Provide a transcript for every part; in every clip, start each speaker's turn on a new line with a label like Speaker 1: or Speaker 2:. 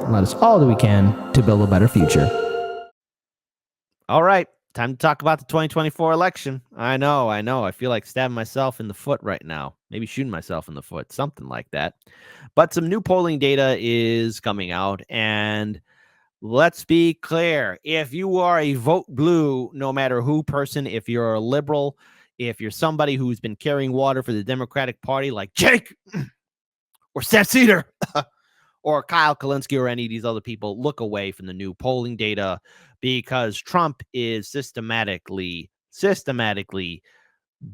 Speaker 1: and let us all do we can to build a better future.
Speaker 2: All right, time to talk about the 2024 election. I know. I feel like stabbing myself in the foot right now. Maybe shooting myself in the foot, something like that. But some new polling data is coming out, and let's be clear. If you are a vote blue, no matter who person, if you're a liberal, if you're somebody who's been carrying water for the Democratic Party like Jake or Seth Cedar or Kyle Kalinske or any of these other people, look away from the new polling data because Trump is systematically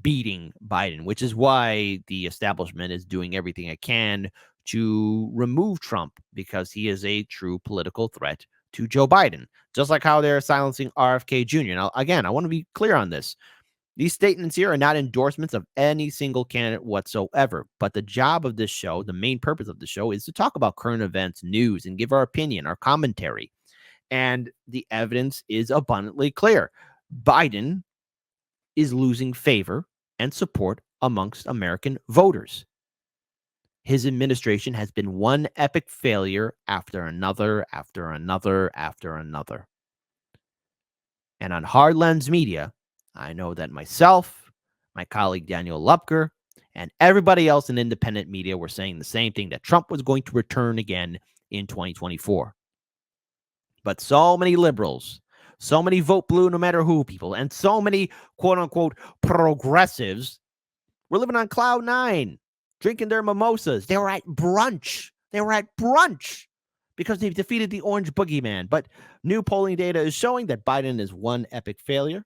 Speaker 2: beating Biden, which is why the establishment is doing everything it can to remove Trump because he is a true political threat to Joe Biden, just like how they're silencing RFK Jr. Now, again, I want to be clear on this. These statements here are not endorsements of any single candidate whatsoever, but the job of this show, the main purpose of the show, is to talk about current events, news, and give our opinion, our commentary. And the evidence is abundantly clear. Biden is losing favor and support amongst American voters. His administration has been one epic failure after another, after another, after another. And on Hard Lens Media, I know that myself, my colleague Daniel Lupker, and everybody else in independent media were saying the same thing, that Trump was going to return again in 2024. But so many liberals, so many vote blue no matter who people, and so many quote-unquote progressives were living on cloud nine, drinking their mimosas. They were at brunch. Because they've defeated the orange boogeyman. But new polling data is showing that Biden is one epic failure.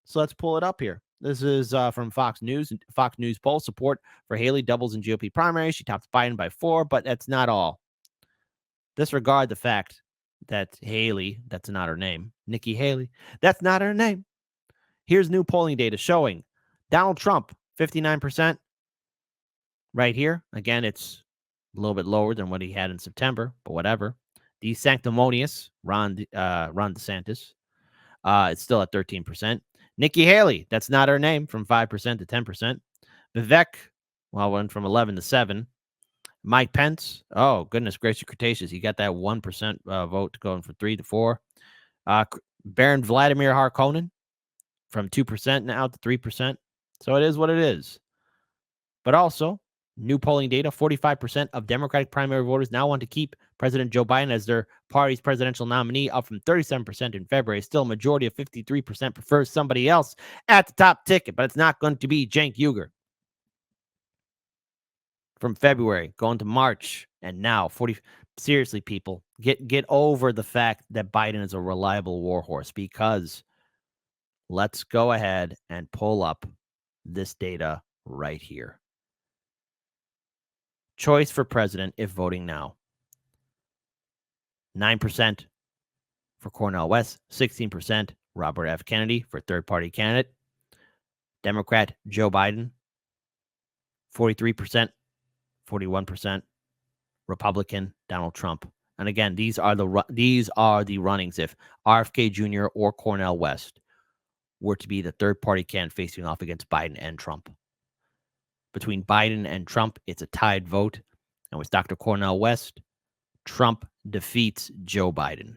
Speaker 2: So let's pull it up here. This is from Fox News. Fox News poll: support for Haley doubles in GOP primary. She tops Biden by 4, but that's not all. Disregard the fact that Haley, that's not her name, Nikki Haley, that's not her name. Here's new polling data showing Donald Trump, 59%. Right here. Again, it's a little bit lower than what he had in September, but whatever. The sanctimonious Ron DeSantis, it's still at 13%. Nikki Haley, that's not her name, from 5% to 10%. Vivek, well, went from 11 to 7. Mike Pence, oh, goodness gracious, Cretaceous. He got that 1% vote going from 3 to 4. Baron Vladimir Harkonnen, from 2% now to 3%. So it is what it is. But also, new polling data, 45% of Democratic primary voters now want to keep President Joe Biden as their party's presidential nominee, up from 37% in February. Still, a majority of 53% prefers somebody else at the top ticket, but it's not going to be Cenk Uygur. From February, going to March, and now 40. Seriously, people, get over the fact that Biden is a reliable warhorse, because let's go ahead and pull up this data right here. Choice for president if voting now. 9% for Cornel West, 16% Robert F. Kennedy for third-party candidate. Democrat Joe Biden, 43%, 41%. Republican Donald Trump. And again, these are the runnings if RFK Jr. or Cornel West were to be the third-party candidate facing off against Biden and Trump. Between Biden and Trump, it's a tied vote. And with Dr. Cornel West, Trump defeats Joe Biden.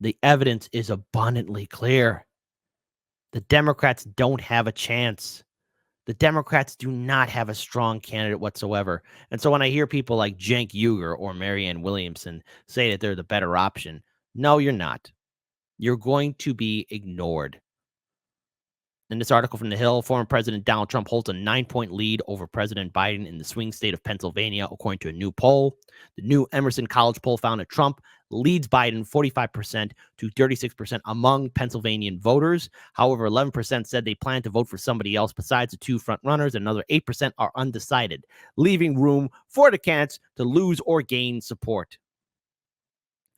Speaker 2: The evidence is abundantly clear. The Democrats don't have a chance. The Democrats do not have a strong candidate whatsoever. And so when I hear people like Cenk Uygur or Marianne Williamson say that they're the better option, no, you're not. You're going to be ignored. In this article from The Hill, former President Donald Trump holds a 9-point lead over President Biden in the swing state of Pennsylvania, according to a new poll. The new Emerson College poll found that Trump leads Biden 45% to 36% among Pennsylvanian voters. However, 11% said they plan to vote for somebody else besides the two front runners. Another 8% are undecided, leaving room for the candidates to lose or gain support.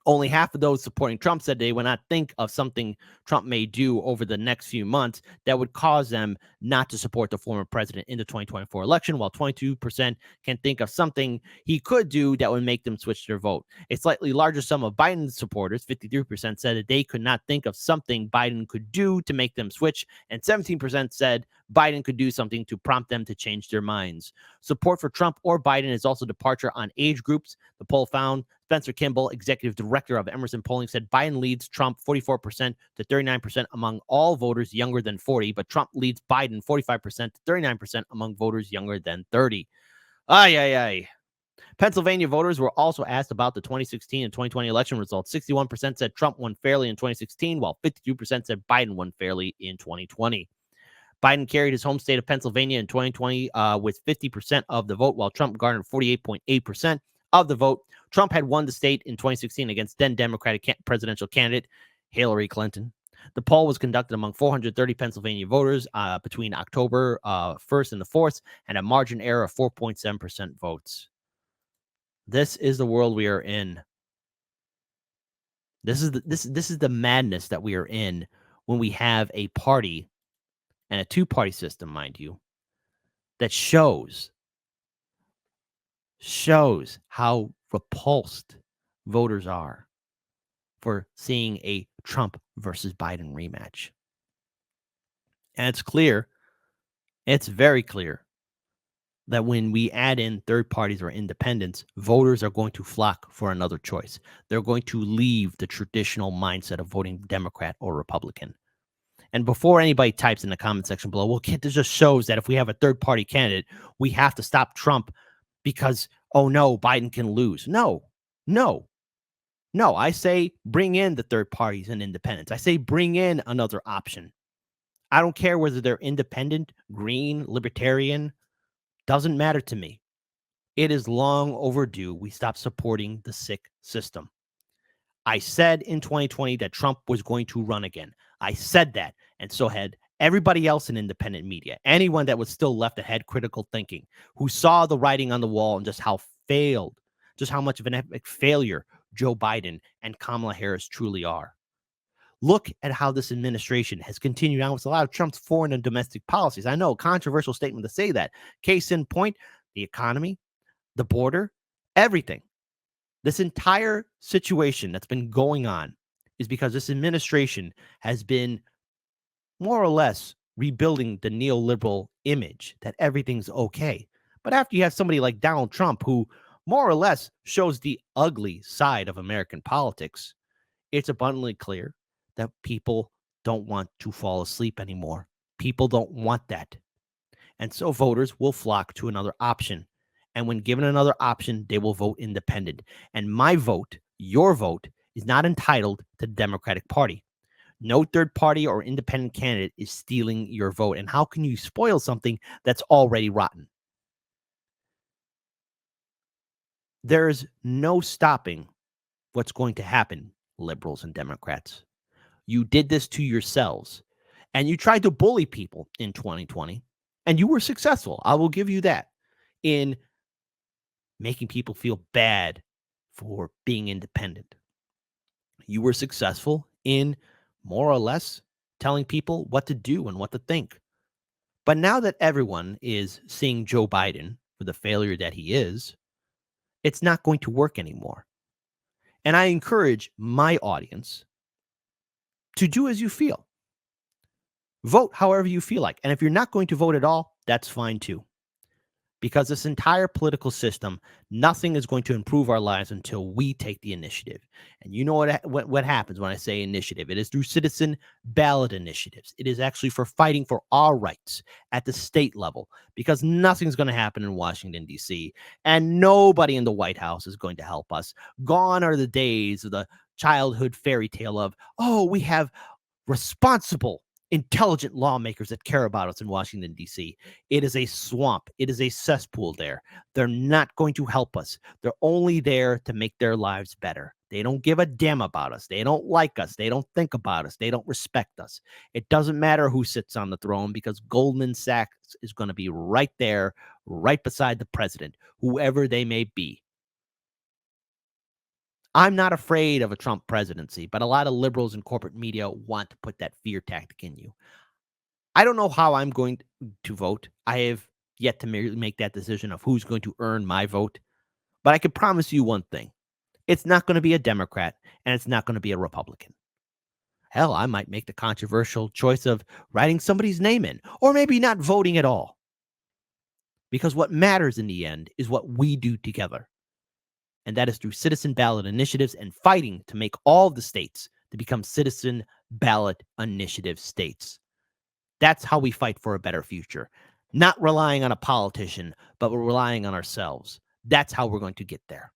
Speaker 2: Only half of those supporting Trump said they would not think of something Trump may do over the next few months that would cause them not to support the former president in the 2024 election, while 22% can think of something he could do that would make them switch their vote. A slightly larger sum of Biden's supporters, 53%, said that they could not think of something Biden could do to make them switch, and 17% said Biden could do something to prompt them to change their minds. Support for Trump or Biden is also departure on age groups. The poll found Spencer Kimball, executive director of Emerson Polling, said Biden leads Trump 44% to 39% among all voters younger than 40, but Trump leads Biden 45% to 39% among voters younger than 30. Ay, ay, ay. Pennsylvania voters were also asked about the 2016 and 2020 election results. 61% said Trump won fairly in 2016, while 52% said Biden won fairly in 2020. Biden carried his home state of Pennsylvania in 2020 with 50% of the vote, while Trump garnered 48.8% of the vote. Trump had won the state in 2016 against then Democratic presidential candidate Hillary Clinton. The poll was conducted among 430 Pennsylvania voters between October 1st and the 4th, and a margin error of 4.7% votes. This is the world we are in. This is the madness that we are in when we have a party, and a two-party system, mind you, that shows how repulsed voters are for seeing a Trump versus Biden rematch. And it's clear, it's very clear, that when we add in third parties or independents, voters are going to flock for another choice. They're going to leave the traditional mindset of voting Democrat or Republican. And before anybody types in the comment section below, well, this just shows that if we have a third party candidate, we have to stop Trump because, oh no, Biden can lose. No. I say bring in the third parties and independents. I say bring in another option. I don't care whether they're independent, green, libertarian, doesn't matter to me. It is long overdue we stop supporting the sick system. I said in 2020 that Trump was going to run again. I said that, and so had everybody else in independent media, anyone that was still left that had critical thinking, who saw the writing on the wall and just how much of an epic failure Joe Biden and Kamala Harris truly are. Look at how this administration has continued on with a lot of Trump's foreign and domestic policies. I know, controversial statement to say that. Case in point, the economy, the border, everything. This entire situation that's been going on is because this administration has been more or less rebuilding the neoliberal image that everything's okay. But after you have somebody like Donald Trump, who more or less shows the ugly side of American politics, it's abundantly clear that people don't want to fall asleep anymore. People don't want that. And so voters will flock to another option. And when given another option, they will vote independent. And my vote, your vote, is not entitled to the Democratic Party. No third party or independent candidate is stealing your vote. And how can you spoil something that's already rotten? There's no stopping what's going to happen, liberals and Democrats. You did this to yourselves. And you tried to bully people in 2020. And you were successful. I will give you that. In making people feel bad for being independent. You were successful in more or less telling people what to do and what to think. But now that everyone is seeing Joe Biden for the failure that he is, it's not going to work anymore. And I encourage my audience to do as you feel. Vote however you feel like. And if you're not going to vote at all, that's fine too. Because this entire political system, nothing is going to improve our lives until we take the initiative. And you know what happens when I say initiative? It is through citizen ballot initiatives. It is actually for fighting for our rights at the state level, because nothing's going to happen in Washington, D.C., and nobody in the White House is going to help us. Gone are the days of the childhood fairy tale of, oh, we have responsible, intelligent lawmakers that care about us in Washington, D.C. It is a swamp. It is a cesspool there. They're not going to help us. They're only there to make their lives better. They don't give a damn about us. They don't like us. They don't think about us. They don't respect us. It doesn't matter who sits on the throne, because Goldman Sachs is going to be right there, right beside the president, whoever they may be. I'm not afraid of a Trump presidency, but a lot of liberals and corporate media want to put that fear tactic in you. I don't know how I'm going to vote. I have yet to make that decision of who's going to earn my vote. But I can promise you one thing. It's not going to be a Democrat, and it's not going to be a Republican. Hell, I might make the controversial choice of writing somebody's name in, or maybe not voting at all. Because what matters in the end is what we do together. And that is through citizen ballot initiatives and fighting to make all the states to become citizen ballot initiative states. That's how we fight for a better future. Not relying on a politician, but we're relying on ourselves. That's how we're going to get there.